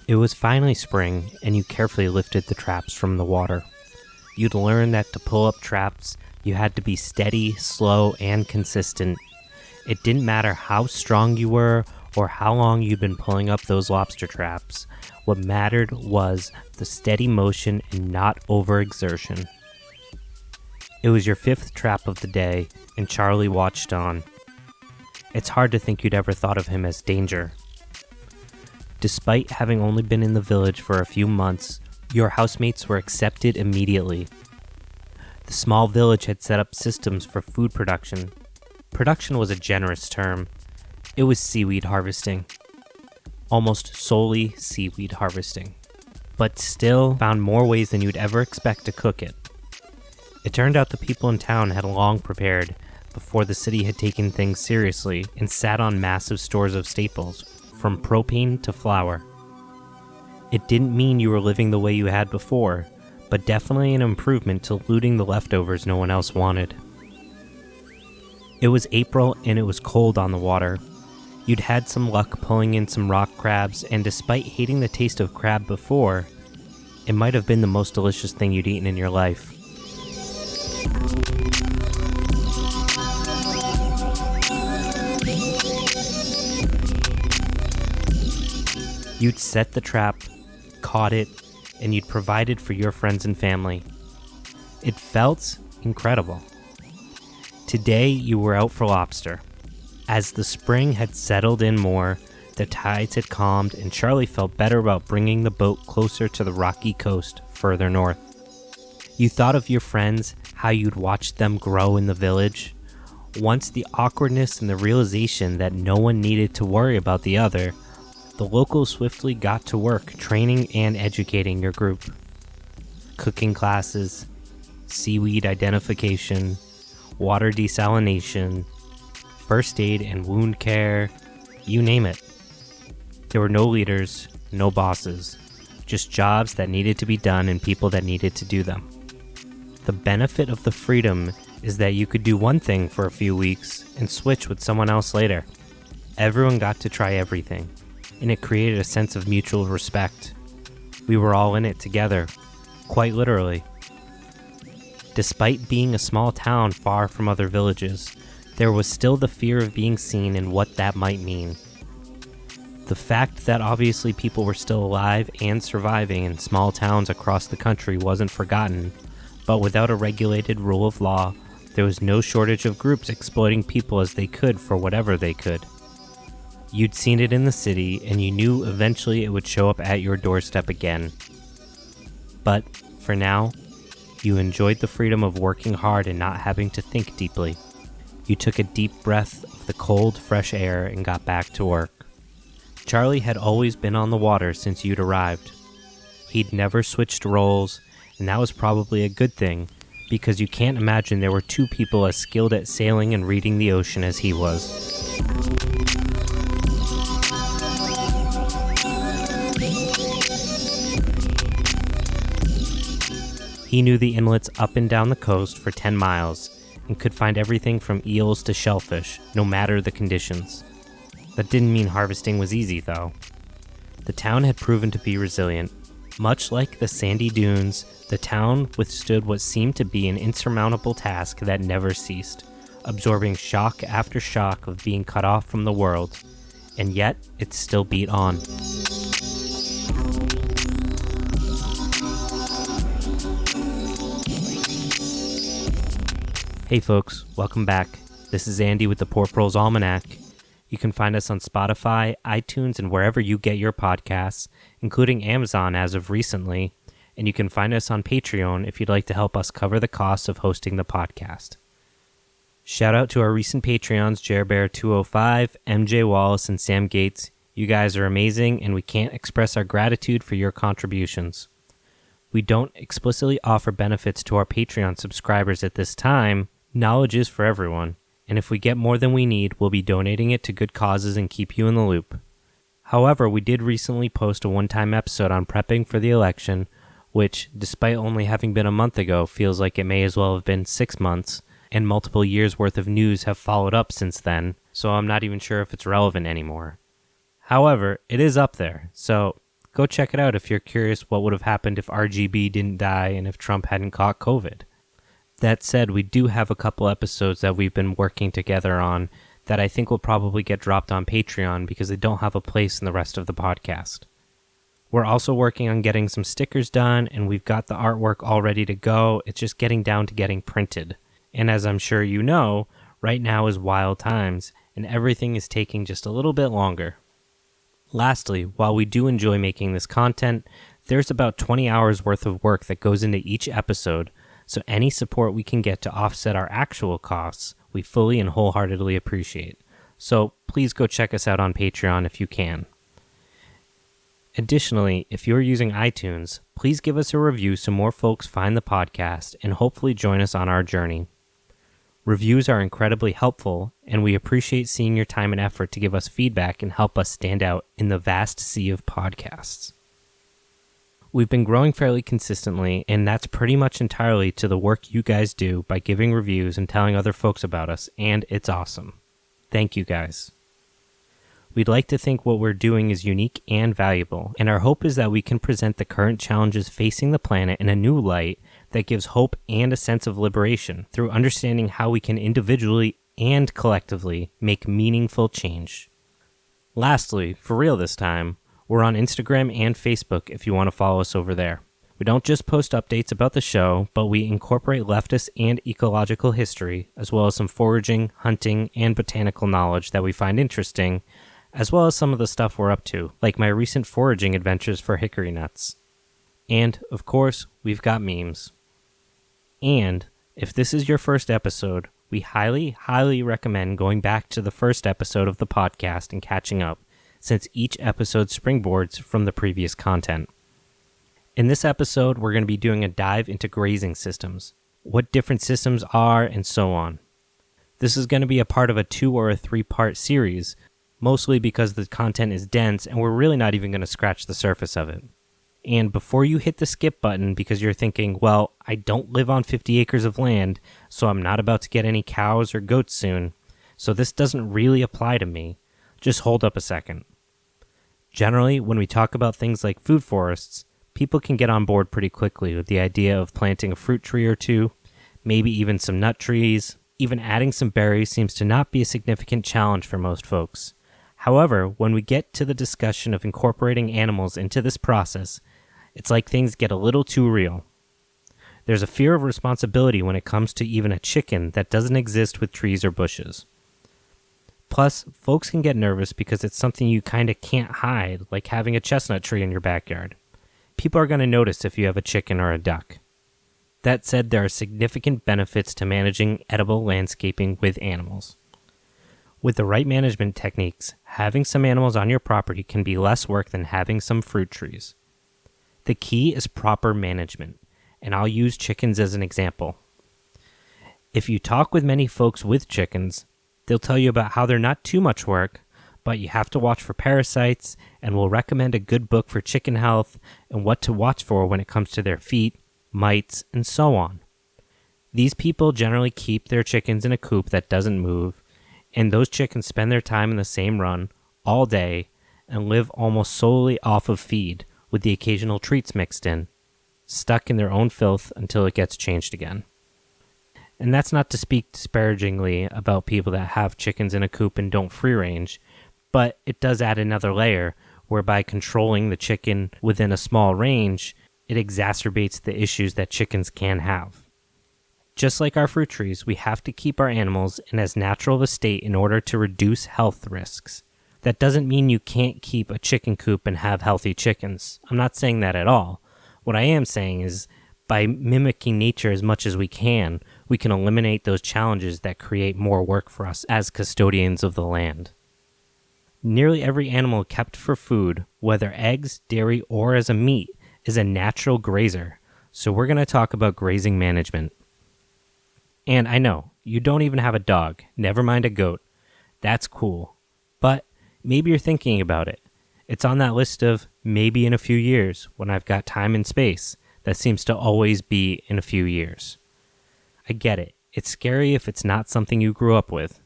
It was finally spring, and you carefully lifted the traps from the water. You'd learned that to pull up traps, you had to be steady, slow, and consistent. It didn't matter how strong you were or how long you'd been pulling up those lobster traps. What mattered was the steady motion and not overexertion. It was your 5th trap of the day, and Charlie watched on. It's hard to think you'd ever thought of him as danger. Despite having only been in the village for a few months, your housemates were accepted immediately. The small village had set up systems for food production. Production was a generous term. It was seaweed harvesting. Almost solely seaweed harvesting. But still found more ways than you'd ever expect to cook it. It turned out the people in town had long prepared before the city had taken things seriously and sat on massive stores of staples, from propane to flour. It didn't mean you were living the way you had before, but definitely an improvement to looting the leftovers no one else wanted. It was April and it was cold on the water. You'd had some luck pulling in some rock crabs, and despite hating the taste of crab before, it might have been the most delicious thing you'd eaten in your life. You'd set the trap, caught it, and you'd provided for your friends and family. It felt incredible. Today, you were out for lobster. As the spring had settled in more, the tides had calmed, and Charlie felt better about bringing the boat closer to the rocky coast further north. You thought of your friends, how you'd watched them grow in the village. Once the awkwardness and the realization that no one needed to worry about the other, the locals swiftly got to work training and educating your group. Cooking classes, seaweed identification, water desalination, first aid and wound care, you name it. There were no leaders, no bosses, just jobs that needed to be done and people that needed to do them. The benefit of the freedom is that you could do one thing for a few weeks and switch with someone else later. Everyone got to try everything, and it created a sense of mutual respect. We were all in it together, quite literally. Despite being a small town far from other villages, there was still the fear of being seen and what that might mean. The fact that obviously people were still alive and surviving in small towns across the country wasn't forgotten, but without a regulated rule of law, there was no shortage of groups exploiting people as they could for whatever they could. You'd seen it in the city, and you knew eventually it would show up at your doorstep again. But, for now, you enjoyed the freedom of working hard and not having to think deeply. You took a deep breath of the cold, fresh air and got back to work. Charlie had always been on the water since you'd arrived. He'd never switched roles, and that was probably a good thing, because you can't imagine there were two people as skilled at sailing and reading the ocean as he was. He knew the inlets up and down the coast for 10 miles and could find everything from eels to shellfish, no matter the conditions. That didn't mean harvesting was easy, though. The town had proven to be resilient. Much like the sandy dunes, the town withstood what seemed to be an insurmountable task that never ceased, absorbing shock after shock of being cut off from the world, and yet it still beat on. Hey folks, welcome back. This is Andy with the Poor Proles Almanac. You can find us on Spotify, iTunes, and wherever you get your podcasts, including Amazon as of recently, and you can find us on Patreon if you'd like to help us cover the costs of hosting the podcast. Shout out to our recent Patreons, JareBear205, MJ Wallace, and Sam Gates. You guys are amazing, and we can't express our gratitude for your contributions. We don't explicitly offer benefits to our Patreon subscribers at this time. Knowledge is for everyone, and if we get more than we need, we'll be donating it to good causes and keep you in the loop. However, we did recently post a one-time episode on prepping for the election, which, despite only having been a month ago, feels like it may as well have been 6 months, and multiple years' worth of news have followed up since then, so I'm not even sure if it's relevant anymore. However, it is up there, so go check it out if you're curious what would have happened if RGB didn't die and if Trump hadn't caught COVID. That said, we do have a couple episodes that we've been working together on that I think will probably get dropped on Patreon because they don't have a place in the rest of the podcast. We're also working on getting some stickers done, and we've got the artwork all ready to go. It's just getting down to getting printed. And as I'm sure you know, right now is wild times, and everything is taking just a little bit longer. Lastly, while we do enjoy making this content, there's about 20 hours worth of work that goes into each episode, so any support we can get to offset our actual costs, we fully and wholeheartedly appreciate. So please go check us out on Patreon if you can. Additionally, if you're using iTunes, please give us a review so more folks find the podcast and hopefully join us on our journey. Reviews are incredibly helpful, and we appreciate seeing your time and effort to give us feedback and help us stand out in the vast sea of podcasts. We've been growing fairly consistently, and that's pretty much entirely to the work you guys do by giving reviews and telling other folks about us, and it's awesome. Thank you guys. We'd like to think what we're doing is unique and valuable, and our hope is that we can present the current challenges facing the planet in a new light that gives hope and a sense of liberation through understanding how we can individually and collectively make meaningful change. Lastly, for real this time, we're on Instagram and Facebook if you want to follow us over there. We don't just post updates about the show, but we incorporate leftist and ecological history, as well as some foraging, hunting, and botanical knowledge that we find interesting, as well as some of the stuff we're up to, like my recent foraging adventures for hickory nuts. And, of course, we've got memes. And, if this is your first episode, we highly, highly recommend going back to the first episode of the podcast and catching up, since each episode springboards from the previous content. In this episode, we're going to be doing a dive into grazing systems, what different systems are, and so on. This is going to be a part of a 2 or a 3-part series, mostly because the content is dense and we're really not even going to scratch the surface of it. And before you hit the skip button because you're thinking, well, I don't live on 50 acres of land, so I'm not about to get any cows or goats soon, so this doesn't really apply to me, just hold up a second. Generally, when we talk about things like food forests, people can get on board pretty quickly with the idea of planting a fruit tree or two, maybe even some nut trees. Even adding some berries seems to not be a significant challenge for most folks. However, when we get to the discussion of incorporating animals into this process, it's like things get a little too real. There's a fear of responsibility when it comes to even a chicken that doesn't exist with trees or bushes. Plus, folks can get nervous because it's something you kinda can't hide, like having a chestnut tree in your backyard. People are going to notice if you have a chicken or a duck. That said, there are significant benefits to managing edible landscaping with animals. With the right management techniques, having some animals on your property can be less work than having some fruit trees. The key is proper management, and I'll use chickens as an example. If you talk with many folks with chickens, they'll tell you about how they're not too much work, but you have to watch for parasites, and will recommend a good book for chicken health and what to watch for when it comes to their feet, mites, and so on. These people generally keep their chickens in a coop that doesn't move, and those chickens spend their time in the same run all day and live almost solely off of feed, with the occasional treats mixed in, stuck in their own filth until it gets changed again. And that's not to speak disparagingly about people that have chickens in a coop and don't free range, but it does add another layer whereby controlling the chicken within a small range, it exacerbates the issues that chickens can have. Just like our fruit trees, we have to keep our animals in as natural of a state in order to reduce health risks. That doesn't mean you can't keep a chicken coop and have healthy chickens. I'm not saying that at all. What I am saying is, by mimicking nature as much as we can eliminate those challenges that create more work for us as custodians of the land. Nearly every animal kept for food, whether eggs, dairy, or as a meat, is a natural grazer, so we're going to talk about grazing management. And I know, you don't even have a dog, never mind a goat. That's cool. But maybe you're thinking about it. It's on that list of maybe in a few years, when I've got time and space. That seems to always be in a few years. I get it. It's scary if it's not something you grew up with.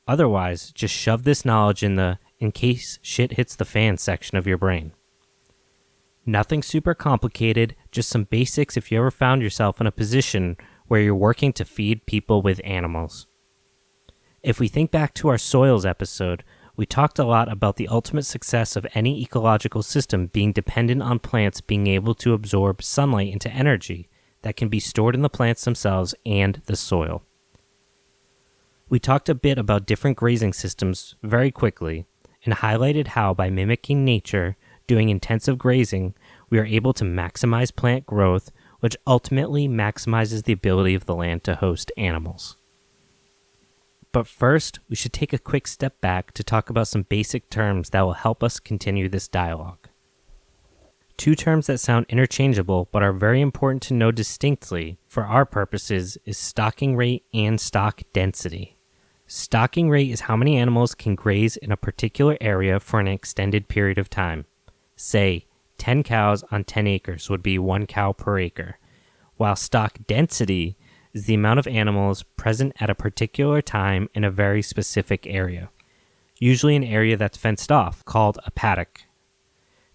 Otherwise, just shove this knowledge in the in case shit hits the fan section of your brain. Nothing super complicated, just some basics if you ever found yourself in a position where you're working to feed people with animals. If we think back to our soils episode, we talked a lot about the ultimate success of any ecological system being dependent on plants being able to absorb sunlight into energy that can be stored in the plants themselves and the soil. We talked a bit about different grazing systems very quickly and highlighted how by mimicking nature, doing intensive grazing, we are able to maximize plant growth, which ultimately maximizes the ability of the land to host animals. But first, we should take a quick step back to talk about some basic terms that will help us continue this dialogue. Two terms that sound interchangeable but are very important to know distinctly for our purposes is stocking rate and stock density. Stocking rate is how many animals can graze in a particular area for an extended period of time. Say, 10 cows on 10 acres would be 1 cow per acre, while stock density is the amount of animals present at a particular time in a very specific area, usually an area that's fenced off, called a paddock.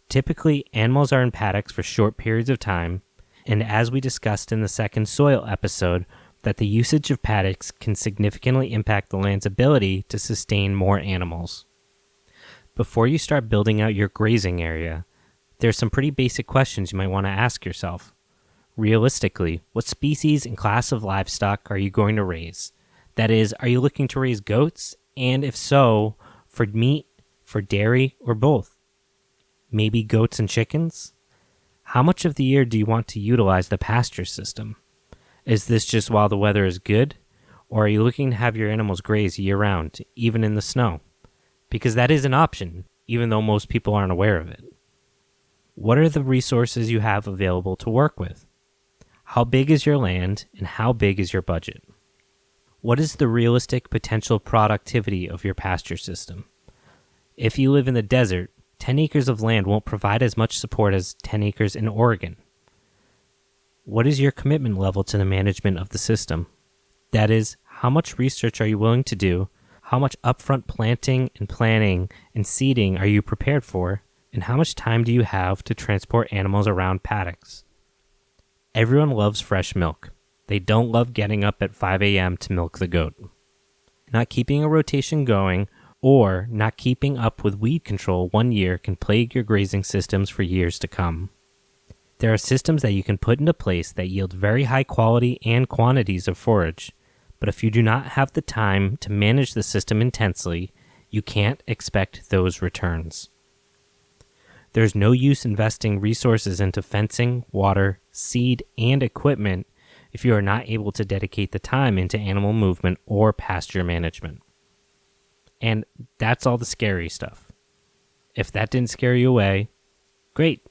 Typically, animals are in paddocks for short periods of time, and as we discussed in the second soil episode, that the usage of paddocks can significantly impact the land's ability to sustain more animals. Before you start building out your grazing area, there's some pretty basic questions you might want to ask yourself. Realistically, what species and class of livestock are you going to raise? That is, are you looking to raise goats? And if so, for meat, for dairy, or both? Maybe goats and chickens? How much of the year do you want to utilize the pasture system? Is this just while the weather is good? Or are you looking to have your animals graze year-round, even in the snow? Because that is an option, even though most people aren't aware of it. What are the resources you have available to work with? How big is your land, and how big is your budget? What is the realistic potential productivity of your pasture system? If you live in the desert, 10 acres of land won't provide as much support as 10 acres in Oregon. What is your commitment level to the management of the system? That is, how much research are you willing to do? How much upfront planting and planning and seeding are you prepared for? And how much time do you have to transport animals around paddocks? Everyone loves fresh milk. They don't love getting up at 5 a.m. to milk the goat. Not keeping a rotation going or not keeping up with weed control one year can plague your grazing systems for years to come. There are systems that you can put into place that yield very high quality and quantities of forage, but if you do not have the time to manage the system intensely, you can't expect those returns. There's no use investing resources into fencing, water, seed, and equipment if you are not able to dedicate the time into animal movement or pasture management. And that's all the scary stuff. If that didn't scare you away, great.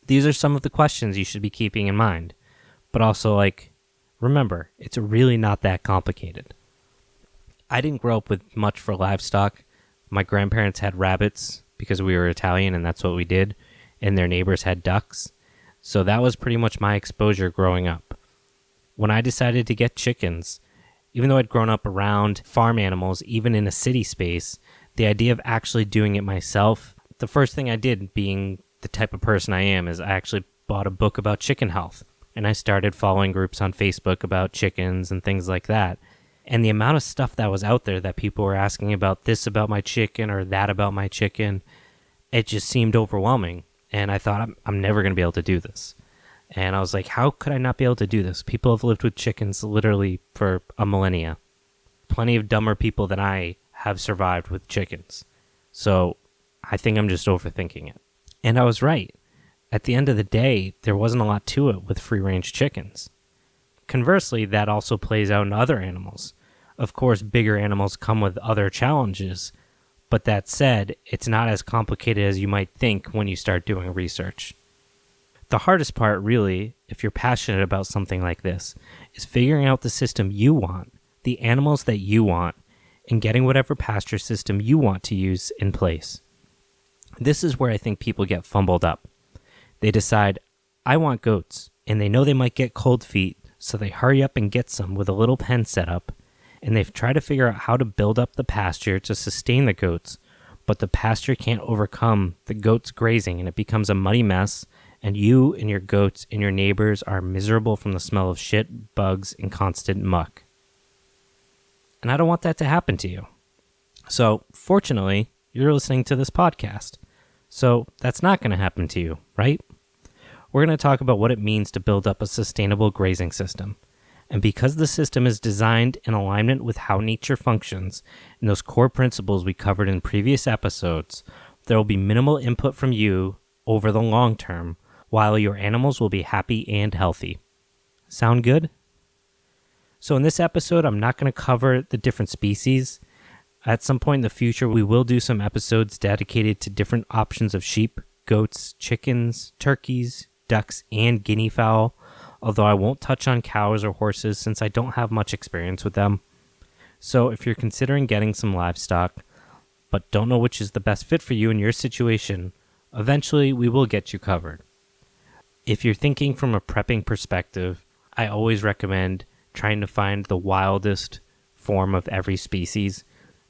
These are some of the questions you should be keeping in mind. But also, remember, it's really not that complicated. I didn't grow up with much for livestock. My grandparents had rabbits because we were Italian and that's what we did, and their neighbors had ducks. So that was pretty much my exposure growing up. When I decided to get chickens, even though I'd grown up around farm animals, even in a city space, the idea of actually doing it myself, the first thing I did, being the type of person I am, is I actually bought a book about chicken health. And I started following groups on Facebook about chickens and things like that. And the amount of stuff that was out there that people were asking about this about my chicken or that about my chicken, it just seemed overwhelming. And I thought, I'm never going to be able to do this. And I was like, how could I not be able to do this? People have lived with chickens literally for a millennia. Plenty of dumber people than I have survived with chickens. So I think I'm just overthinking it. And I was right. At the end of the day, there wasn't a lot to it with free-range chickens. Conversely, that also plays out in other animals. Of course, bigger animals come with other challenges, but that said, it's not as complicated as you might think when you start doing research. The hardest part, really, if you're passionate about something like this, is figuring out the system you want, the animals that you want, and getting whatever pasture system you want to use in place. This is where I think people get fumbled up. They decide, I want goats, and they know they might get cold feet, so they hurry up and get some with a little pen set up, and they've tried to figure out how to build up the pasture to sustain the goats, but the pasture can't overcome the goats grazing and it becomes a muddy mess, and you and your goats and your neighbors are miserable from the smell of shit, bugs, and constant muck. And I don't want that to happen to you. So, fortunately, you're listening to this podcast. So, that's not going to happen to you, right? We're going to talk about what it means to build up a sustainable grazing system. And because the system is designed in alignment with how nature functions and those core principles we covered in previous episodes, there will be minimal input from you over the long term, while your animals will be happy and healthy. Sound good? So in this episode, I'm not going to cover the different species. At some point in the future, we will do some episodes dedicated to different options of sheep, goats, chickens, turkeys, ducks, and guinea fowl, although I won't touch on cows or horses since I don't have much experience with them. So if you're considering getting some livestock, but don't know which is the best fit for you in your situation, eventually we will get you covered. If you're thinking from a prepping perspective, I always recommend trying to find the wildest form of every species.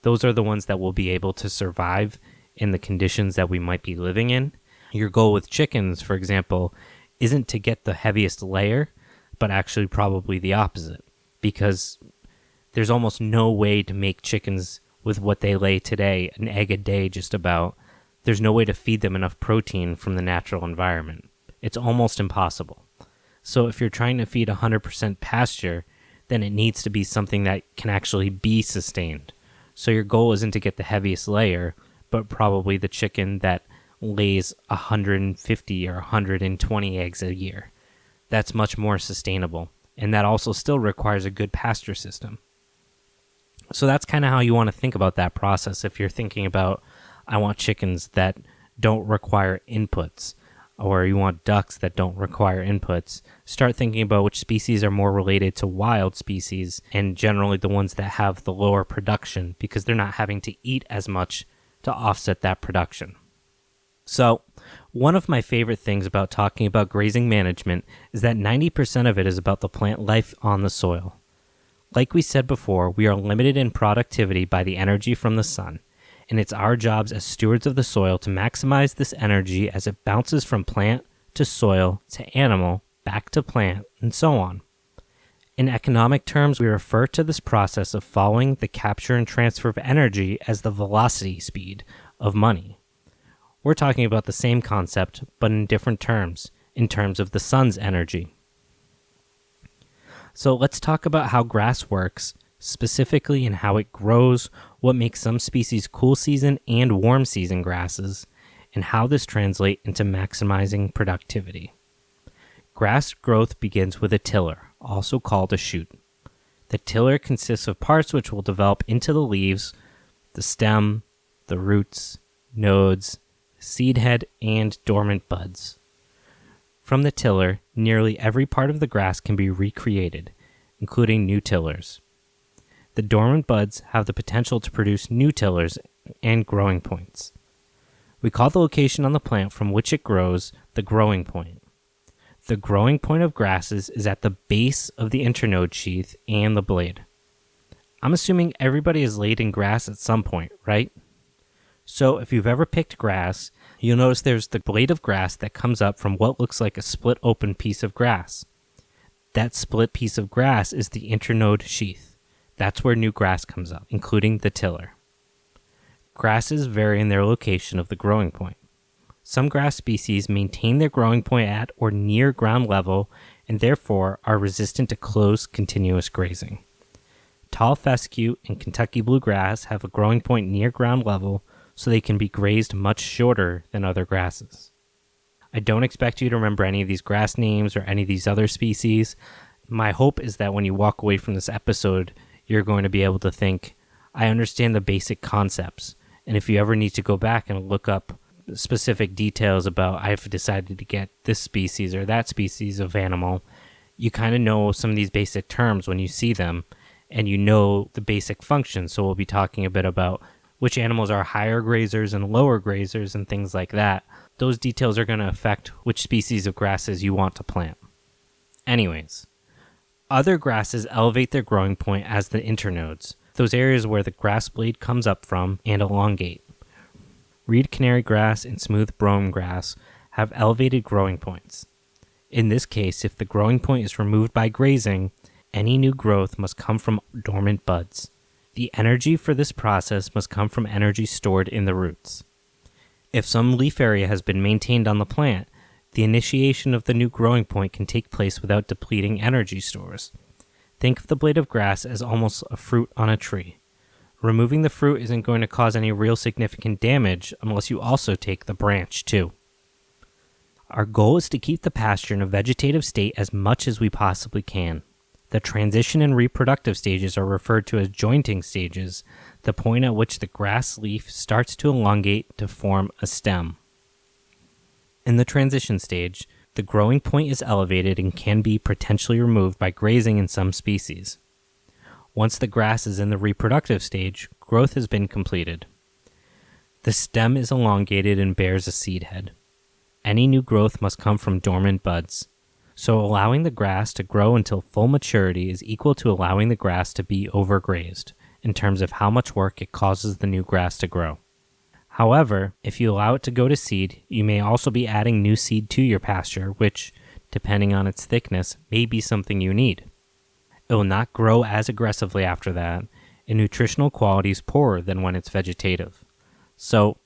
Those are the ones that will be able to survive in the conditions that we might be living in. Your goal with chickens, for example, isn't to get the heaviest layer, but actually probably the opposite, because there's almost no way to make chickens with what they lay today, an egg a day just about. There's no way to feed them enough protein from the natural environment. It's almost impossible. So if you're trying to feed 100% pasture, then it needs to be something that can actually be sustained. So your goal isn't to get the heaviest layer, but probably the chicken that lays 150 or 120 eggs a year. That's much more sustainable, and that also still requires a good pasture system. So that's kind of how you want to think about that process if you're thinking about, I want chickens that don't require inputs, or you want ducks that don't require inputs. Start thinking about which species are more related to wild species, and generally the ones that have the lower production, because they're not having to eat as much to offset that production. So, one of my favorite things about talking about grazing management is that 90% of it is about the plant life on the soil. Like we said before, we are limited in productivity by the energy from the sun, and it's our jobs as stewards of the soil to maximize this energy as it bounces from plant to soil to animal, back to plant, and so on. In economic terms, we refer to this process of following the capture and transfer of energy as the velocity speed of money. We're talking about the same concept, but in different terms, in terms of the sun's energy. So let's talk about how grass works, specifically in how it grows, what makes some species cool season and warm season grasses, and how this translates into maximizing productivity. Grass growth begins with a tiller, also called a shoot. The tiller consists of parts which will develop into the leaves, the stem, the roots, nodes, seed head, and dormant buds. From the tiller, nearly every part of the grass can be recreated, including new tillers. The dormant buds have the potential to produce new tillers and growing points. We call the location on the plant from which it grows the growing point. The growing point of grasses is at the base of the internode sheath and the blade. I'm assuming everybody has laid in grass at some point, right? So if you've ever picked grass, you'll notice there's the blade of grass that comes up from what looks like a split open piece of grass. That split piece of grass is the internode sheath. That's where new grass comes up, including the tiller. Grasses vary in their location of the growing point. Some grass species maintain their growing point at or near ground level and therefore are resistant to close, continuous grazing. Tall fescue and Kentucky bluegrass have a growing point near ground level, so they can be grazed much shorter than other grasses. I don't expect you to remember any of these grass names or any of these other species. My hope is that when you walk away from this episode, you're going to be able to think, I understand the basic concepts, and if you ever need to go back and look up specific details about I've decided to get this species or that species of animal, you kind of know some of these basic terms when you see them, and you know the basic functions. So we'll be talking a bit about which animals are higher grazers and lower grazers and things like that. Those details are going to affect which species of grasses you want to plant. Anyways, other grasses elevate their growing point as the internodes, those areas where the grass blade comes up from, and elongate. Reed canary grass and smooth brome grass have elevated growing points. In this case, if the growing point is removed by grazing, any new growth must come from dormant buds. The energy for this process must come from energy stored in the roots. If some leaf area has been maintained on the plant, the initiation of the new growing point can take place without depleting energy stores. Think of the blade of grass as almost a fruit on a tree. Removing the fruit isn't going to cause any real significant damage unless you also take the branch too. Our goal is to keep the pasture in a vegetative state as much as we possibly can. The transition and reproductive stages are referred to as jointing stages, the point at which the grass leaf starts to elongate to form a stem. In the transition stage, the growing point is elevated and can be potentially removed by grazing in some species. Once the grass is in the reproductive stage, growth has been completed. The stem is elongated and bears a seed head. Any new growth must come from dormant buds. So allowing the grass to grow until full maturity is equal to allowing the grass to be overgrazed, in terms of how much work it causes the new grass to grow. However, if you allow it to go to seed, you may also be adding new seed to your pasture, which, depending on its thickness, may be something you need. It will not grow as aggressively after that, and nutritional quality is poorer than when it's vegetative. So,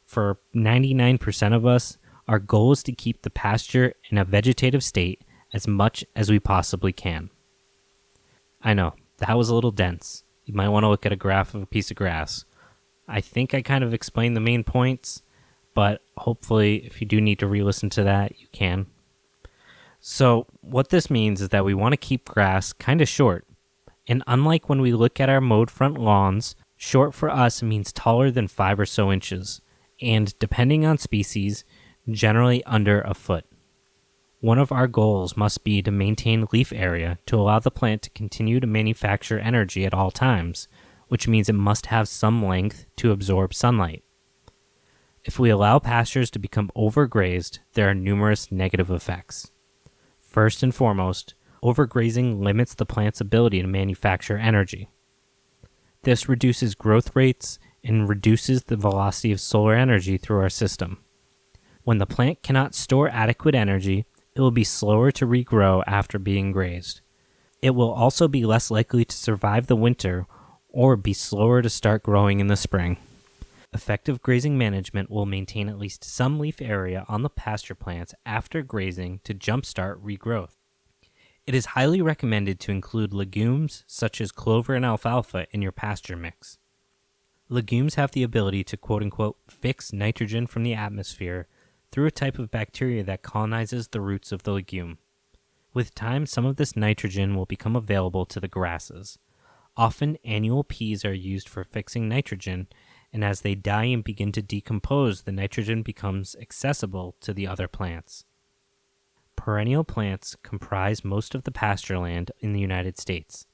for 99% of us, our goal is to keep the pasture in a vegetative state as much as we possibly can. I know, that was a little dense. You might want to look at a graph of a piece of grass. I think I kind of explained the main points, but hopefully if you do need to re-listen to that, you can. So what this means is that we want to keep grass kind of short. And unlike when we look at our mowed front lawns, short for us means taller than 5 or so inches, and depending on species, generally under a foot. One of our goals must be to maintain leaf area to allow the plant to continue to manufacture energy at all times, which means it must have some length to absorb sunlight. If we allow pastures to become overgrazed, there are numerous negative effects. First and foremost, overgrazing limits the plant's ability to manufacture energy. This reduces growth rates and reduces the velocity of solar energy through our system. When the plant cannot store adequate energy, it will be slower to regrow after being grazed. It will also be less likely to survive the winter or be slower to start growing in the spring. Effective grazing management will maintain at least some leaf area on the pasture plants after grazing to jumpstart regrowth. It is highly recommended to include legumes such as clover and alfalfa in your pasture mix. Legumes have the ability to quote-unquote fix nitrogen from the atmosphere through a type of bacteria that colonizes the roots of the legume. With time, some of this nitrogen will become available to the grasses. Often, annual peas are used for fixing nitrogen, and as they die and begin to decompose, the nitrogen becomes accessible to the other plants. Perennial plants comprise most of the pasture land in the United States.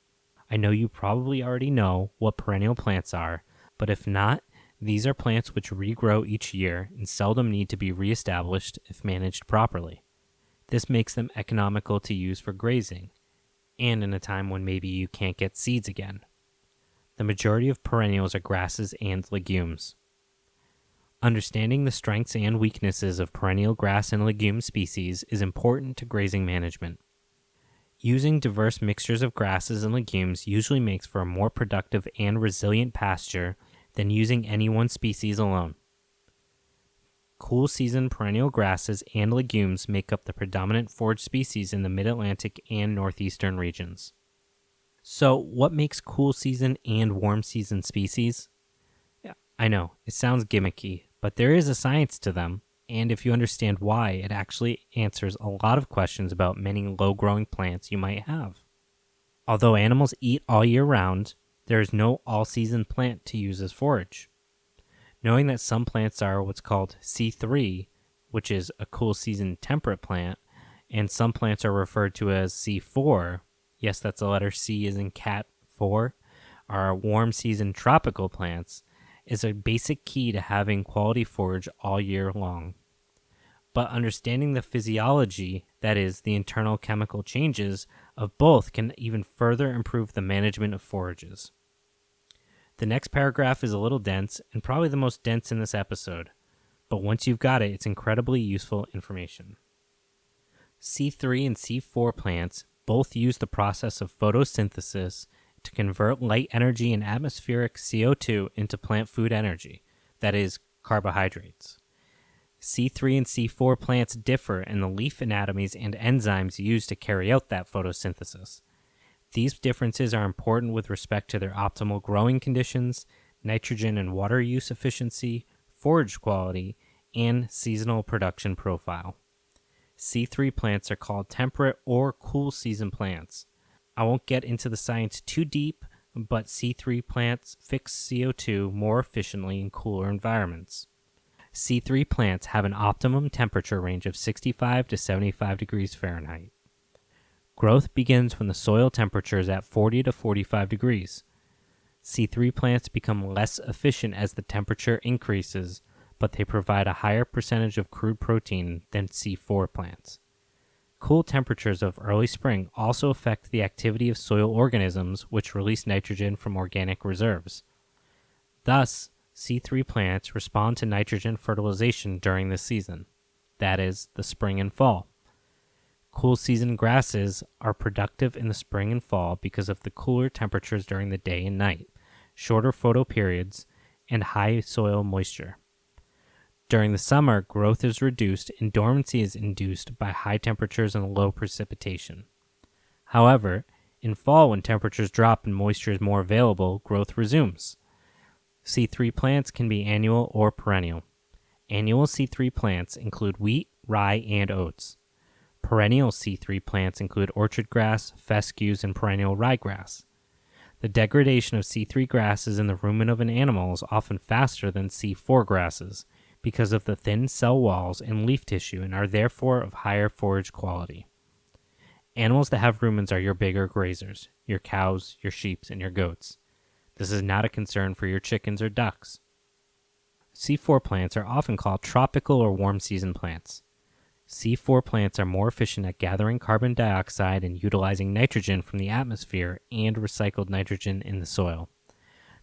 I know you probably already know what perennial plants are, but if not, these are plants which regrow each year and seldom need to be reestablished if managed properly. This makes them economical to use for grazing, and in a time when maybe you can't get seeds again. The majority of perennials are grasses and legumes. Understanding the strengths and weaknesses of perennial grass and legume species is important to grazing management. Using diverse mixtures of grasses and legumes usually makes for a more productive and resilient pasture than using any one species alone. Cool season perennial grasses and legumes make up the predominant forage species in the mid-Atlantic and northeastern regions. So, what makes cool season and warm season species? Yeah, I know, it sounds gimmicky, but there is a science to them, and if you understand why, it actually answers a lot of questions about many low-growing plants you might have. Although animals eat all year round, there is no all-season plant to use as forage. Knowing that some plants are what's called C3, which is a cool season temperate plant, and some plants are referred to as C4, yes, that's the letter C as in cat 4, are warm season tropical plants, is a basic key to having quality forage all year long. But understanding the physiology, that is, the internal chemical changes of both, can even further improve the management of forages. The next paragraph is a little dense, and probably the most dense in this episode, but once you've got it, it's incredibly useful information. C3 and C4 plants both use the process of photosynthesis to convert light energy and atmospheric CO2 into plant food energy, that is, carbohydrates. C3 and C4 plants differ in the leaf anatomies and enzymes used to carry out that photosynthesis. These differences are important with respect to their optimal growing conditions, nitrogen and water use efficiency, forage quality, and seasonal production profile. C3 plants are called temperate or cool season plants. I won't get into the science too deep, but C3 plants fix CO2 more efficiently in cooler environments. C3 plants have an optimum temperature range of 65 to 75 degrees Fahrenheit. Growth begins when the soil temperature is at 40 to 45 degrees. C3 plants become less efficient as the temperature increases, but they provide a higher percentage of crude protein than C4 plants. Cool temperatures of early spring also affect the activity of soil organisms, which release nitrogen from organic reserves. Thus, C3 plants respond to nitrogen fertilization during this season, that is, the spring and fall. Cool season grasses are productive in the spring and fall because of the cooler temperatures during the day and night, shorter photo periods, and high soil moisture. During the summer, growth is reduced and dormancy is induced by high temperatures and low precipitation. However, in fall, when temperatures drop and moisture is more available, growth resumes. C3 plants can be annual or perennial. Annual C3 plants include wheat, rye, and oats. Perennial C3 plants include orchard grass, fescues, and perennial ryegrass. The degradation of C3 grasses in the rumen of an animal is often faster than C4 grasses, because of the thin cell walls and leaf tissue and are therefore of higher forage quality. Animals that have rumens are your bigger grazers, your cows, your sheep, and your goats. This is not a concern for your chickens or ducks. C4 plants are often called tropical or warm season plants. C4 plants are more efficient at gathering carbon dioxide and utilizing nitrogen from the atmosphere and recycled nitrogen in the soil.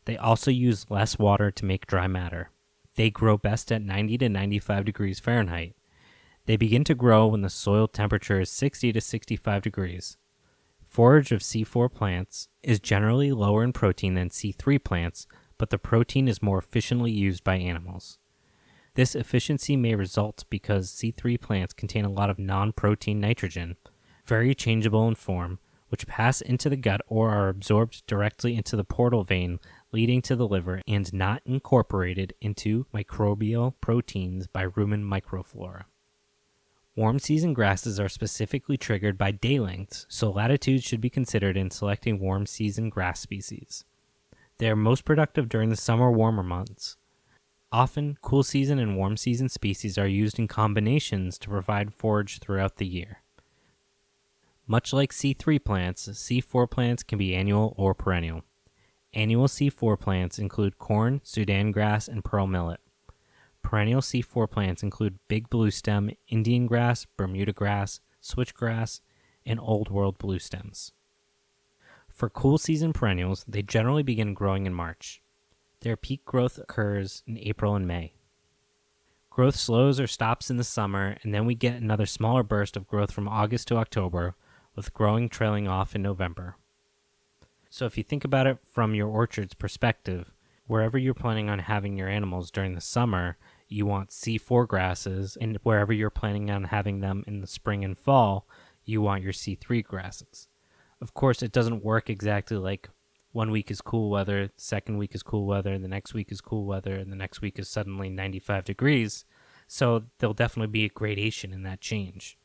They also use less water to make dry matter. They grow best at 90 to 95 degrees Fahrenheit. They begin to grow when the soil temperature is 60 to 65 degrees. Forage of C4 plants is generally lower in protein than C3 plants, but the protein is more efficiently used by animals. This efficiency may result because C3 plants contain a lot of non-protein nitrogen, very changeable in form, which pass into the gut or are absorbed directly into the portal vein leading to the liver and not incorporated into microbial proteins by rumen microflora. Warm season grasses are specifically triggered by day lengths, so latitude should be considered in selecting warm season grass species. They are most productive during the summer warmer months. Often, cool season and warm season species are used in combinations to provide forage throughout the year. Much like C3 plants, C4 plants can be annual or perennial. Annual C4 plants include corn, Sudan grass, and pearl millet. Perennial C4 plants include big bluestem, Indian grass, Bermuda grass, switchgrass, and Old World bluestems. For cool season perennials, they generally begin growing in March. Their peak growth occurs in April and May. Growth slows or stops in the summer, and then we get another smaller burst of growth from August to October, with growing trailing off in November. So if you think about it from your orchard's perspective, wherever you're planning on having your animals during the summer, you want C4 grasses, and wherever you're planning on having them in the spring and fall, you want your C3 grasses. Of course, it doesn't work exactly like 1 week is cool weather, the second week is cool weather, the next week is cool weather, and the next week is suddenly 95 degrees, so there'll definitely be a gradation in that change.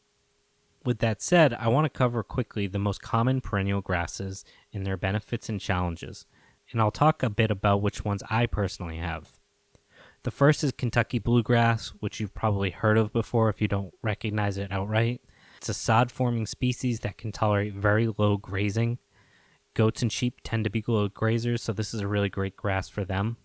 With that said, I want to cover quickly the most common perennial grasses and their benefits and challenges, and I'll talk a bit about which ones I personally have. The first is Kentucky bluegrass, which you've probably heard of before if you don't recognize it outright. It's a sod-forming species that can tolerate very low grazing. Goats and sheep tend to be low grazers, so this is a really great grass for them.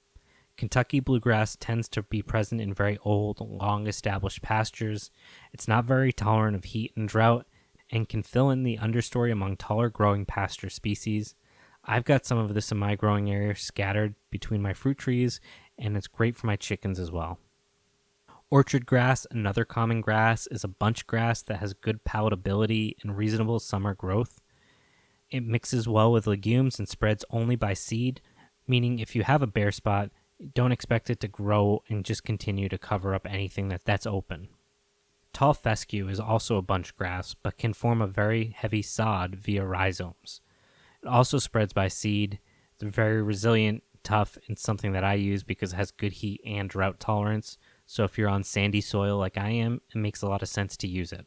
Kentucky bluegrass tends to be present in very old, long-established pastures. It's not very tolerant of heat and drought, and can fill in the understory among taller growing pasture species. I've got some of this in my growing area scattered between my fruit trees, and it's great for my chickens as well. Orchard grass, another common grass, is a bunch grass that has good palatability and reasonable summer growth. It mixes well with legumes and spreads only by seed, meaning if you have a bare spot, don't expect it to grow and just continue to cover up anything that's open. Tall fescue is also a bunch grass, but can form a very heavy sod via rhizomes. It also spreads by seed. It's very resilient, tough, and something that I use because it has good heat and drought tolerance. So if you're on sandy soil like I am, it makes a lot of sense to use it.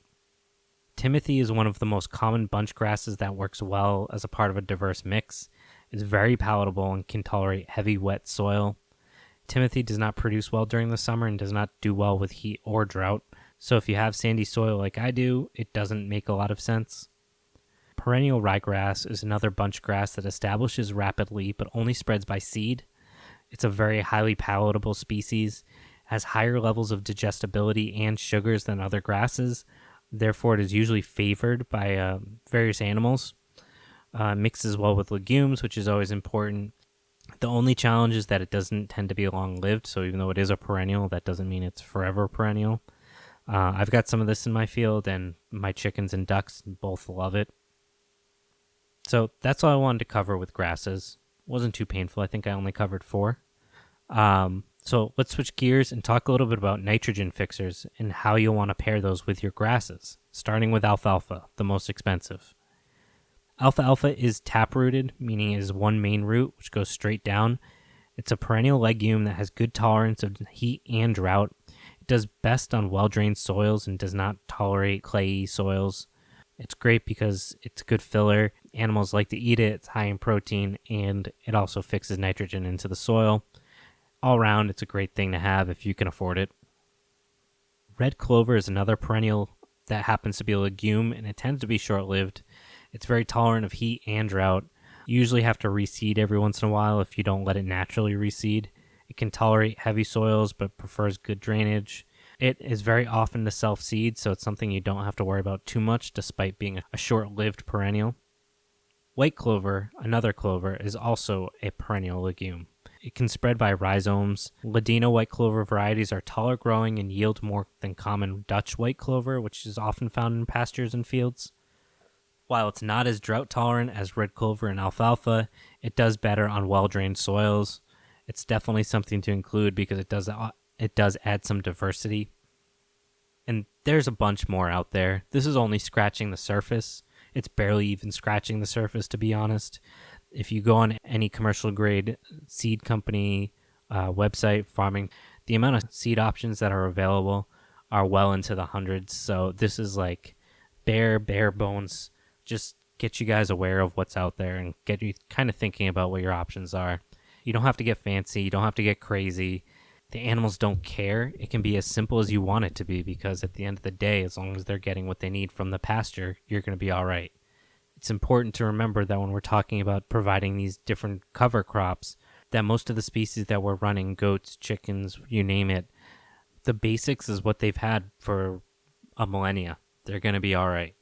Timothy is one of the most common bunch grasses that works well as a part of a diverse mix. It's very palatable and can tolerate heavy, wet soil. Timothy does not produce well during the summer and does not do well with heat or drought. So if you have sandy soil like I do, it doesn't make a lot of sense. Perennial ryegrass is another bunch grass that establishes rapidly but only spreads by seed. It's a very highly palatable species, has higher levels of digestibility and sugars than other grasses. Therefore, it is usually favored by various animals. Mixes well with legumes, which is always important. The only challenge is that it doesn't tend to be long-lived, so even though it is a perennial, that doesn't mean it's forever perennial. I've got some of this in my field, and my chickens and ducks both love it. So that's all I wanted to cover with grasses. Wasn't too painful. I think I only covered 4. So let's switch gears and talk a little bit about nitrogen fixers and how you'll want to pair those with your grasses, starting with alfalfa, the most expensive. Alfalfa is tap-rooted, meaning it is one main root which goes straight down. It's a perennial legume that has good tolerance of heat and drought. It does best on well-drained soils and does not tolerate clayey soils. It's great because it's a good filler. Animals like to eat it. It's high in protein, and it also fixes nitrogen into the soil. All around, it's a great thing to have if you can afford it. Red clover is another perennial that happens to be a legume, and it tends to be short-lived. It's very tolerant of heat and drought. You usually have to reseed every once in a while if you don't let it naturally reseed. It can tolerate heavy soils, but prefers good drainage. It is very often to self-seed, so it's something you don't have to worry about too much, despite being a short-lived perennial. White clover, another clover, is also a perennial legume. It can spread by rhizomes. Ladino white clover varieties are taller growing and yield more than common Dutch white clover, which is often found in pastures and fields. While it's not as drought tolerant as red clover and alfalfa, it does better on well-drained soils. It's definitely something to include because it does add some diversity. And there's a bunch more out there. This is only scratching the surface. It's barely even scratching the surface, to be honest. If you go on any commercial grade seed company website, farming, the amount of seed options that are available are well into the hundreds. So this is like bare bones. Just get you guys aware of what's out there and get you kind of thinking about what your options are. You don't have to get fancy. You don't have to get crazy. The animals don't care. It can be as simple as you want it to be, because at the end of the day, as long as they're getting what they need from the pasture, you're going to be all right. It's important to remember that when we're talking about providing these different cover crops, that most of the species that we're running, goats, chickens, you name it, the basics is what they've had for a millennia. They're going to be all right.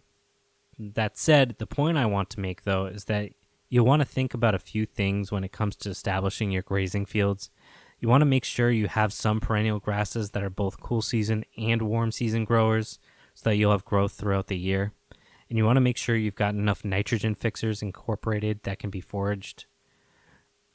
That said, the point I want to make, though, is that you want to think about a few things when it comes to establishing your grazing fields. You want to make sure you have some perennial grasses that are both cool season and warm season growers so that you'll have growth throughout the year. And you want to make sure you've got enough nitrogen fixers incorporated that can be foraged.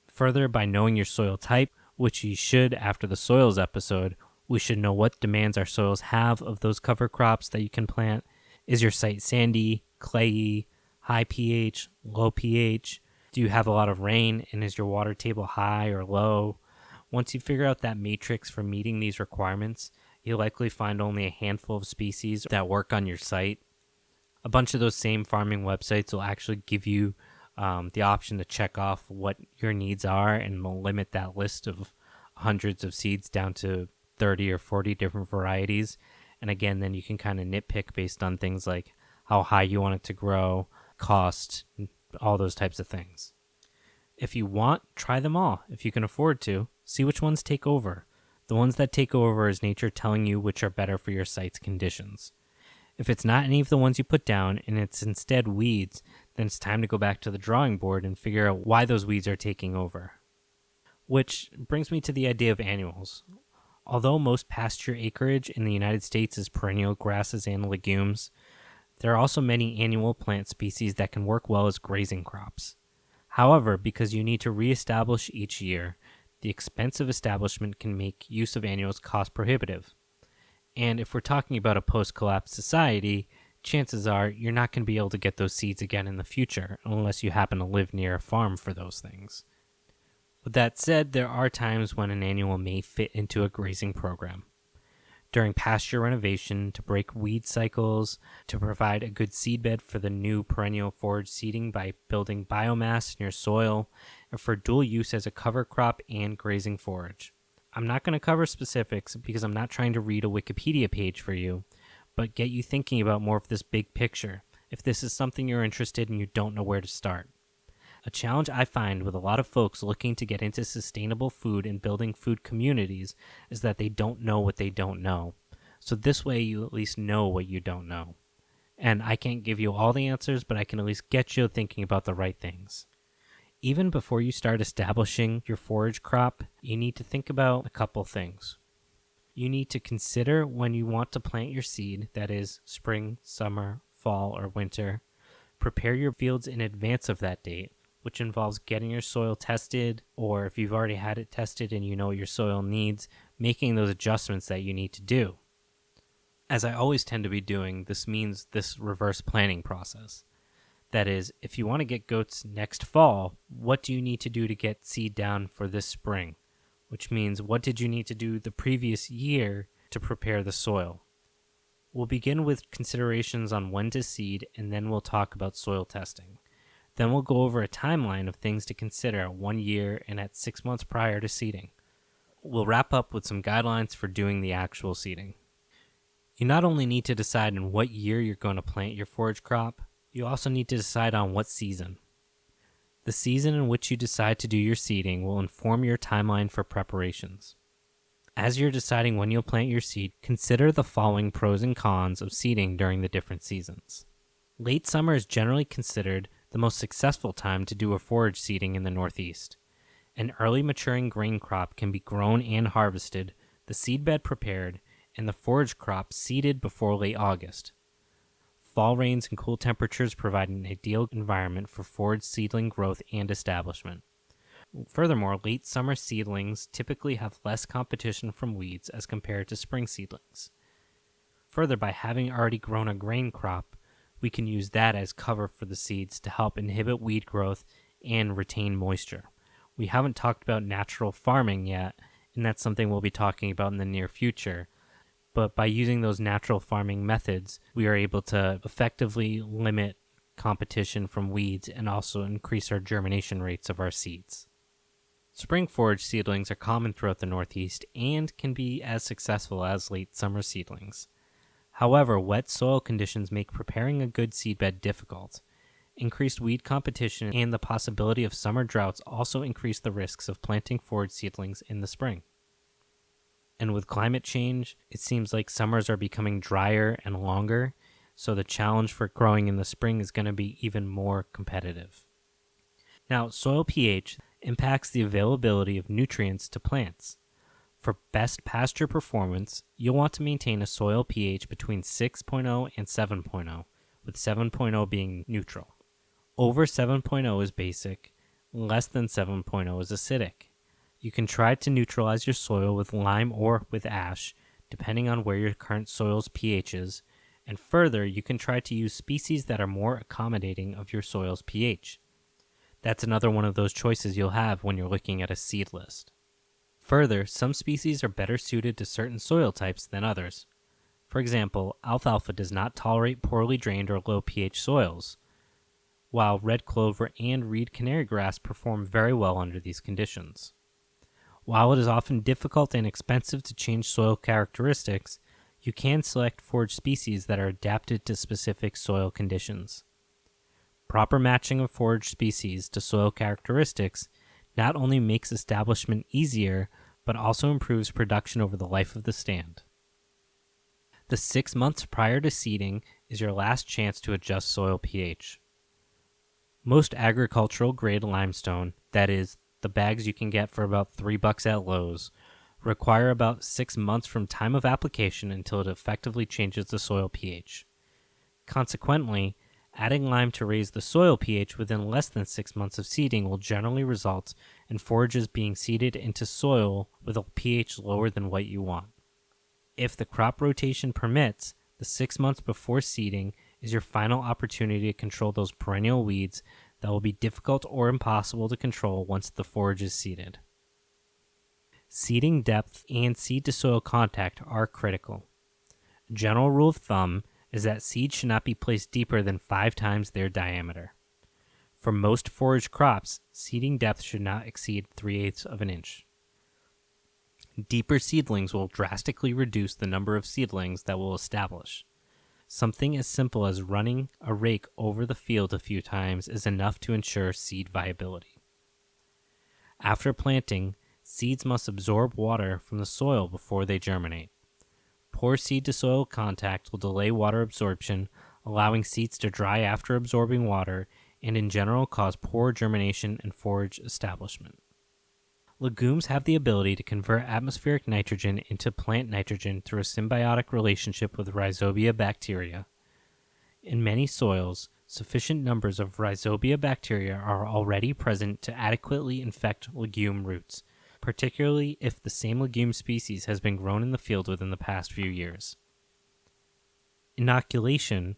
Further, by knowing your soil type, which you should after the soils episode, we should know what demands our soils have of those cover crops that you can plant. Is your site sandy, clayey, high pH, low pH? Do you have a lot of rain, and is your water table high or low? Once you figure out that matrix for meeting these requirements, you'll likely find only a handful of species that work on your site. A bunch of those same farming websites will actually give you the option to check off what your needs are, and will limit that list of hundreds of seeds down to 30 or 40 different varieties. And again, then you can kind of nitpick based on things like how high you want it to grow, cost, all those types of things. If you want, try them all. If you can afford to, see which ones take over. The ones that take over is nature telling you which are better for your site's conditions. If it's not any of the ones you put down and it's instead weeds, then it's time to go back to the drawing board and figure out why those weeds are taking over. Which brings me to the idea of annuals. Although most pasture acreage in the United States is perennial grasses and legumes, there are also many annual plant species that can work well as grazing crops. However, because you need to reestablish each year, the expensive establishment can make use of annuals cost prohibitive. And if we're talking about a post-collapse society, chances are you're not going to be able to get those seeds again in the future unless you happen to live near a farm for those things. With that said, there are times when an annual may fit into a grazing program. During pasture renovation, to break weed cycles, to provide a good seedbed for the new perennial forage seeding by building biomass in your soil, and for dual use as a cover crop and grazing forage. I'm not going to cover specifics because I'm not trying to read a Wikipedia page for you, but get you thinking about more of this big picture if this is something you're interested in and you don't know where to start. A challenge I find with a lot of folks looking to get into sustainable food and building food communities is that they don't know what they don't know. So this way you at least know what you don't know. And I can't give you all the answers, but I can at least get you thinking about the right things. Even before you start establishing your forage crop, you need to think about a couple things. You need to consider when you want to plant your seed, that is, spring, summer, fall, or winter. Prepare your fields in advance of that date, which involves getting your soil tested, or if you've already had it tested and you know what your soil needs, making those adjustments that you need to do. As I always tend to be doing, this means this reverse planning process. That is, if you want to get goats next fall, what do you need to do to get seed down for this spring? Which means, what did you need to do the previous year to prepare the soil? We'll begin with considerations on when to seed, and then we'll talk about soil testing. Then we'll go over a timeline of things to consider 1 year and at 6 months prior to seeding. We'll wrap up with some guidelines for doing the actual seeding. You not only need to decide in what year you're going to plant your forage crop, you also need to decide on what season. The season in which you decide to do your seeding will inform your timeline for preparations. As you're deciding when you'll plant your seed, consider the following pros and cons of seeding during the different seasons. Late summer is generally considered the most successful time to do a forage seeding in the Northeast. An early maturing grain crop can be grown and harvested, the seedbed prepared, and the forage crop seeded before late August. Fall rains and cool temperatures provide an ideal environment for forage seedling growth and establishment. Furthermore, late summer seedlings typically have less competition from weeds as compared to spring seedlings. Further, by having already grown a grain crop, we can use that as cover for the seeds to help inhibit weed growth and retain moisture. We haven't talked about natural farming yet, and that's something we'll be talking about in the near future. But by using those natural farming methods, we are able to effectively limit competition from weeds and also increase our germination rates of our seeds. Spring forage seedlings are common throughout the Northeast and can be as successful as late summer seedlings. However, wet soil conditions make preparing a good seedbed difficult. Increased weed competition and the possibility of summer droughts also increase the risks of planting forage seedlings in the spring. And with climate change, it seems like summers are becoming drier and longer, so the challenge for growing in the spring is going to be even more competitive. Now, soil pH impacts the availability of nutrients to plants. For best pasture performance, you'll want to maintain a soil pH between 6.0 and 7.0, with 7.0 being neutral. Over 7.0 is basic, less than 7.0 is acidic. You can try to neutralize your soil with lime or with ash, depending on where your current soil's pH is, and further, you can try to use species that are more accommodating of your soil's pH. That's another one of those choices you'll have when you're looking at a seed list. Further, some species are better suited to certain soil types than others. For example, alfalfa does not tolerate poorly drained or low pH soils, while red clover and reed canary grass perform very well under these conditions. While it is often difficult and expensive to change soil characteristics, you can select forage species that are adapted to specific soil conditions. Proper matching of forage species to soil characteristics not only makes establishment easier, but also improves production over the life of the stand. The 6 months prior to seeding is your last chance to adjust soil pH. Most agricultural grade limestone, that is, the bags you can get for about $3 at Lowe's, require about 6 months from time of application until it effectively changes the soil pH. Consequently, adding lime to raise the soil pH within less than 6 months of seeding will generally result in forages being seeded into soil with a pH lower than what you want. If the crop rotation permits, the 6 months before seeding is your final opportunity to control those perennial weeds that will be difficult or impossible to control once the forage is seeded. Seeding depth and seed to soil contact are critical. A general rule of thumb is that seeds should not be placed deeper than 5 times their diameter. For most forage crops, seeding depth should not exceed 3/8 of an inch. Deeper seedlings will drastically reduce the number of seedlings that will establish. Something as simple as running a rake over the field a few times is enough to ensure seed viability. After planting, seeds must absorb water from the soil before they germinate. Poor seed-to-soil contact will delay water absorption, allowing seeds to dry after absorbing water, and in general cause poor germination and forage establishment. Legumes have the ability to convert atmospheric nitrogen into plant nitrogen through a symbiotic relationship with rhizobia bacteria. In many soils, sufficient numbers of rhizobia bacteria are already present to adequately infect legume roots, particularly if the same legume species has been grown in the field within the past few years. Inoculation,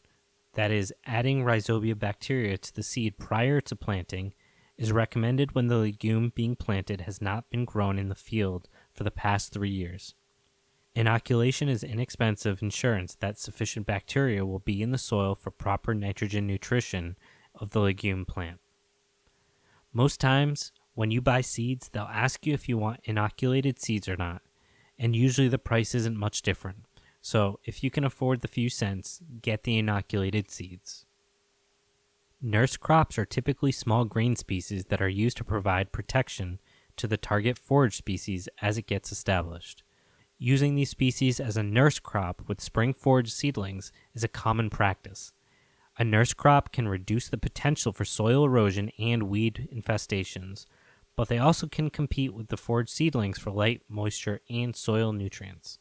that is, adding rhizobia bacteria to the seed prior to planting, is recommended when the legume being planted has not been grown in the field for the past 3 years. Inoculation is inexpensive insurance that sufficient bacteria will be in the soil for proper nitrogen nutrition of the legume plant. Most times, when you buy seeds, they'll ask you if you want inoculated seeds or not, and usually the price isn't much different. So, if you can afford the few cents, get the inoculated seeds. Nurse crops are typically small grain species that are used to provide protection to the target forage species as it gets established. Using these species as a nurse crop with spring forage seedlings is a common practice. A nurse crop can reduce the potential for soil erosion and weed infestations, but they also can compete with the forage seedlings for light, moisture, and soil nutrients.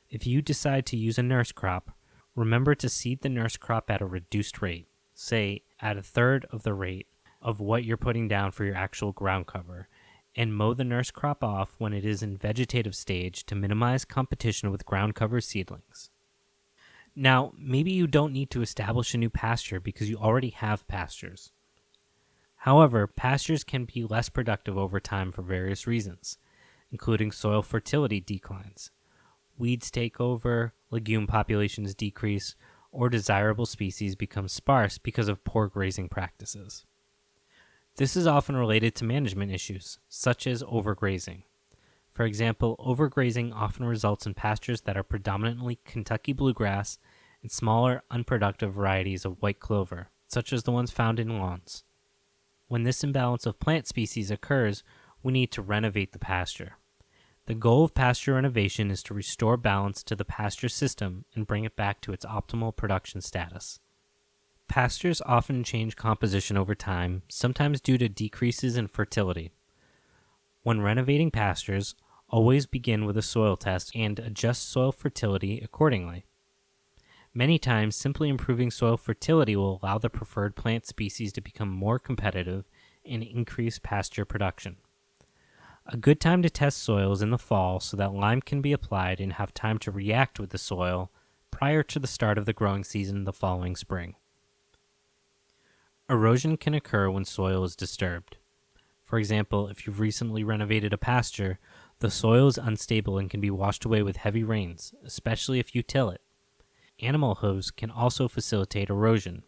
If you decide to use a nurse crop, remember to seed the nurse crop at a reduced rate, say at 1/3 of the rate of what you're putting down for your actual ground cover, and mow the nurse crop off when it is in vegetative stage to minimize competition with ground cover seedlings. Now, maybe you don't need to establish a new pasture because you already have pastures. However, pastures can be less productive over time for various reasons, including soil fertility declines, weeds take over, legume populations decrease, or desirable species become sparse because of poor grazing practices. This is often related to management issues, such as overgrazing. For example, overgrazing often results in pastures that are predominantly Kentucky bluegrass and smaller, unproductive varieties of white clover, such as the ones found in lawns. When this imbalance of plant species occurs, we need to renovate the pasture. The goal of pasture renovation is to restore balance to the pasture system and bring it back to its optimal production status. Pastures often change composition over time, sometimes due to decreases in fertility. When renovating pastures, always begin with a soil test and adjust soil fertility accordingly. Many times, simply improving soil fertility will allow the preferred plant species to become more competitive and increase pasture production. A good time to test soil is in the fall so that lime can be applied and have time to react with the soil prior to the start of the growing season the following spring. Erosion can occur when soil is disturbed. For example, if you've recently renovated a pasture, the soil is unstable and can be washed away with heavy rains, especially if you till it. Animal hooves can also facilitate erosion.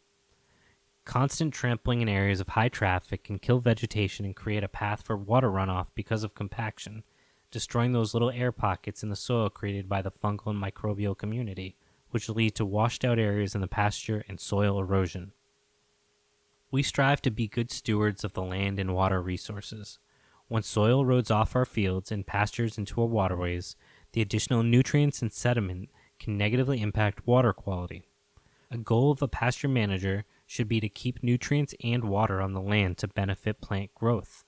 Constant trampling in areas of high traffic can kill vegetation and create a path for water runoff because of compaction, destroying those little air pockets in the soil created by the fungal and microbial community, which lead to washed out areas in the pasture and soil erosion. We strive to be good stewards of the land and water resources. When soil erodes off our fields and pastures into our waterways, the additional nutrients and sediment can negatively impact water quality. A goal of a pasture manager should be to keep nutrients and water on the land to benefit plant growth.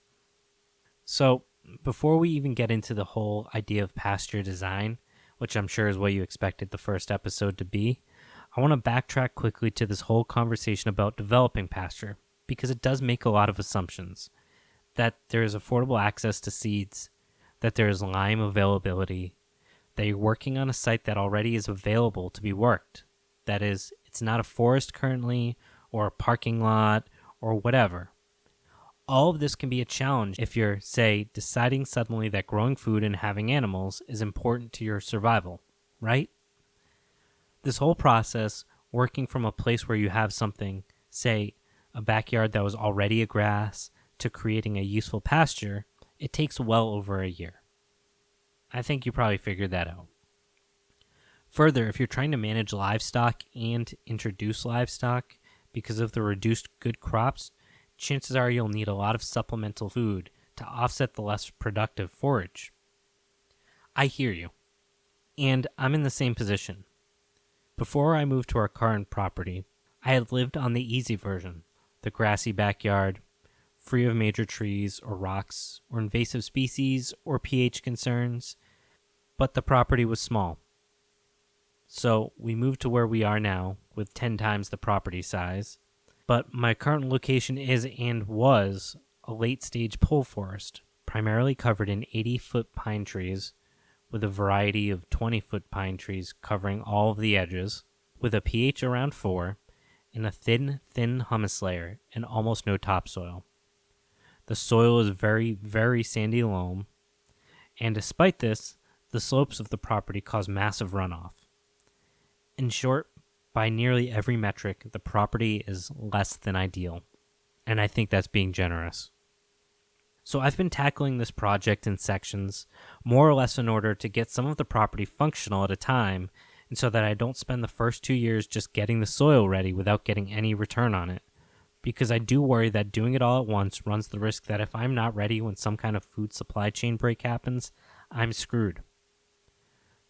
So, Before we even get into the whole idea of pasture design, which I'm sure is what you expected the first episode to be, I want to backtrack quickly to this whole conversation about developing pasture, because it does make a lot of assumptions. That there is affordable access to seeds, that there is lime availability, that you're working on a site that already is available to be worked. That is, it's not a forest currently, or a parking lot, or whatever. All of this can be a challenge if you're, say, deciding suddenly that growing food and having animals is important to your survival, right? This whole process, working from a place where you have something, say, a backyard that was already a grass, to creating a useful pasture, it takes well over a year. I think you probably figured that out. Further, if you're trying to manage livestock and introduce livestock because of the reduced good crops, chances are you'll need a lot of supplemental food to offset the less productive forage. I hear you, and I'm in the same position. Before I moved to our current property, I had lived on the easy version, the grassy backyard, free of major trees or rocks or invasive species or pH concerns, but the property was small. So we moved to where we are now with 10 times the property size, but my current location is and was a late-stage pole forest, primarily covered in 80-foot pine trees, with a variety of 20-foot pine trees covering all of the edges, with a pH around 4, and a thin humus layer and almost no topsoil. The soil is very, very sandy loam, and despite this, the slopes of the property cause massive runoff. In short, by nearly every metric, the property is less than ideal, and I think that's being generous. So I've been tackling this project in sections, more or less in order to get some of the property functional at a time, and so that I don't spend the first 2 years just getting the soil ready without getting any return on it. Because I do worry that doing it all at once runs the risk that if I'm not ready when some kind of food supply chain break happens, I'm screwed.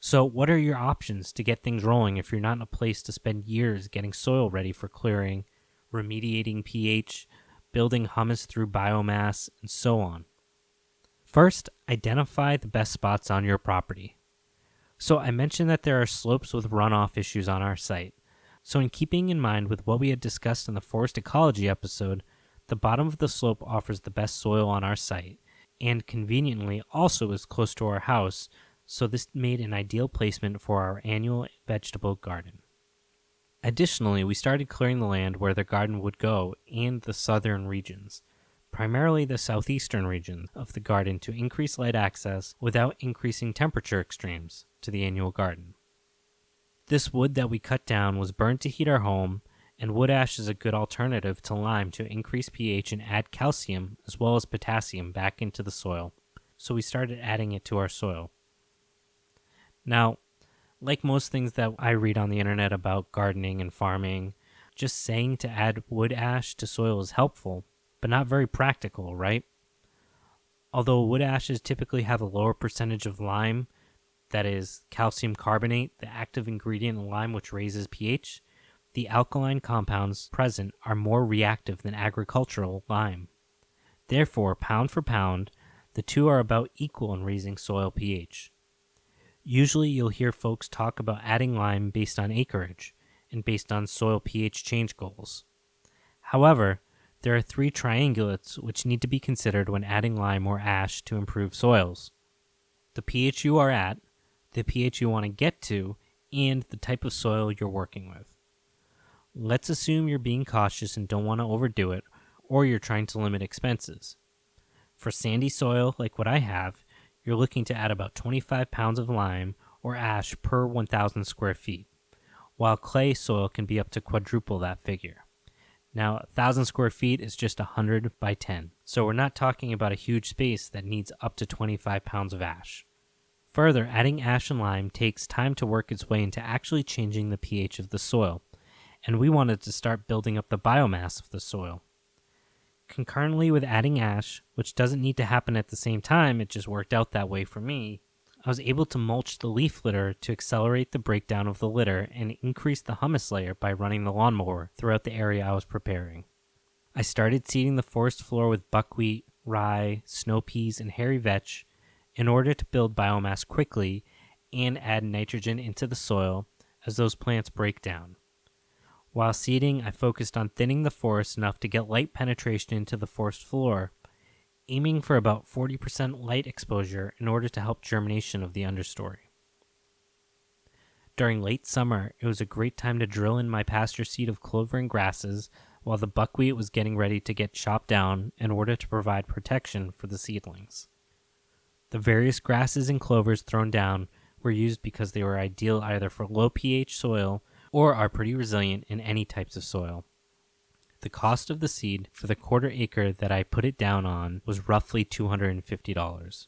So what are your options to get things rolling if you're not in a place to spend years getting soil ready for clearing, remediating pH, building humus through biomass, and so on? First, identify the best spots on your property. So I mentioned that there are slopes with runoff issues on our site. So in keeping in mind with what we had discussed in the forest ecology episode, the bottom of the slope offers the best soil on our site, and conveniently also is close to our house, so this made an ideal placement for our annual vegetable garden. Additionally, we started clearing the land where the garden would go and the southern regions, primarily the southeastern region of the garden, to increase light access without increasing temperature extremes to the annual garden. This wood that we cut down was burned to heat our home, and wood ash is a good alternative to lime to increase pH and add calcium as well as potassium back into the soil, so we started adding it to our soil. Now, like most things that I read on the internet about gardening and farming, just saying to add wood ash to soil is helpful, but not very practical, right? Although wood ashes typically have a lower percentage of lime, that is calcium carbonate, the active ingredient in lime which raises pH, the alkaline compounds present are more reactive than agricultural lime. Therefore, pound for pound, the two are about equal in raising soil pH. Usually you'll hear folks talk about adding lime based on acreage and based on soil pH change goals. However, there are 3 triangulates which need to be considered when adding lime or ash to improve soils: the pH you are at, the pH you want to get to, and the type of soil you're working with. Let's assume you're being cautious and don't want to overdo it, or you're trying to limit expenses. For sandy soil like what I have, you're looking to add about 25 pounds of lime or ash per 1,000 square feet, while clay soil can be up to quadruple that figure. Now, 1,000 square feet is just 100 by 10, so we're not talking about a huge space that needs up to 25 pounds of ash. Further, adding ash and lime takes time to work its way into actually changing the pH of the soil, and we wanted to start building up the biomass of the soil. Concurrently with adding ash, which doesn't need to happen at the same time, it just worked out that way for me, I was able to mulch the leaf litter to accelerate the breakdown of the litter and increase the humus layer by running the lawnmower throughout the area I was preparing. I started seeding the forest floor with buckwheat, rye, snow peas, and hairy vetch, in order to build biomass quickly and add nitrogen into the soil as those plants break down. While seeding, I focused on thinning the forest enough to get light penetration into the forest floor, aiming for about 40% light exposure in order to help germination of the understory. During late summer, it was a great time to drill in my pasture seed of clover and grasses while the buckwheat was getting ready to get chopped down in order to provide protection for the seedlings. The various grasses and clovers thrown down were used because they were ideal either for low pH soil or are pretty resilient in any types of soil. The cost of the seed for the quarter acre that I put it down on was roughly $250.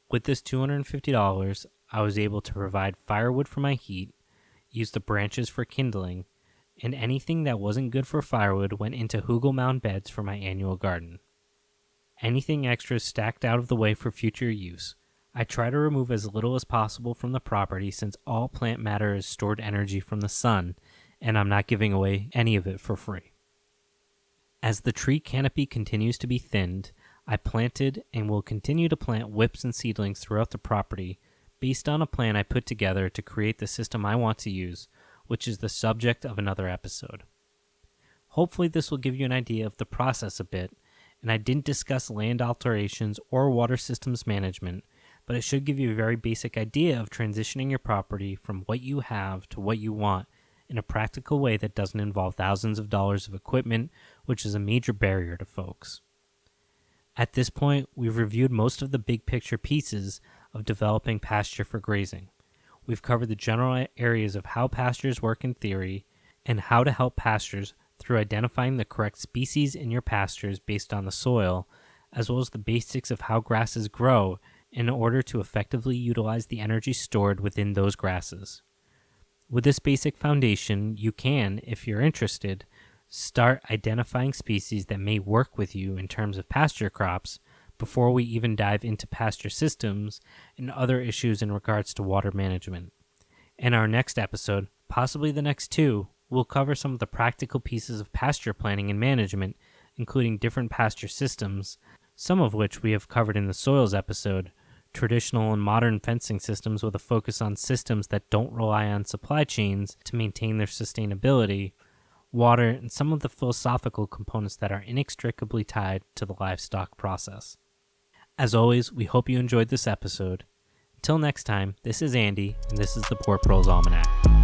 With this $250, I was able to provide firewood for my heat, use the branches for kindling, and anything that wasn't good for firewood went into hugel mound beds for my annual garden. Anything extra stacked out of the way for future use. I try to remove as little as possible from the property since all plant matter is stored energy from the sun, and I'm not giving away any of it for free. As the tree canopy continues to be thinned, I planted and will continue to plant whips and seedlings throughout the property based on a plan I put together to create the system I want to use, which is the subject of another episode. Hopefully this will give you an idea of the process a bit, and I didn't discuss land alterations or water systems management, but it should give you a very basic idea of transitioning your property from what you have to what you want in a practical way that doesn't involve thousands of dollars of equipment, which is a major barrier to folks. At this point, we've reviewed most of the big picture pieces of developing pasture for grazing. We've covered the general areas of how pastures work in theory and how to help pastures through identifying the correct species in your pastures based on the soil, as well as the basics of how grasses grow in order to effectively utilize the energy stored within those grasses. With this basic foundation, you can, if you're interested, start identifying species that may work with you in terms of pasture crops before we even dive into pasture systems and other issues in regards to water management. In our next episode, possibly the next two, we'll cover some of the practical pieces of pasture planning and management, including different pasture systems, some of which we have covered in the soils episode, traditional and modern fencing systems with a focus on systems that don't rely on supply chains to maintain their sustainability, water, and some of the philosophical components that are inextricably tied to the livestock process. As always, we hope you enjoyed this episode. Until next time, this is Andy, and this is the Poor Pro's Almanac.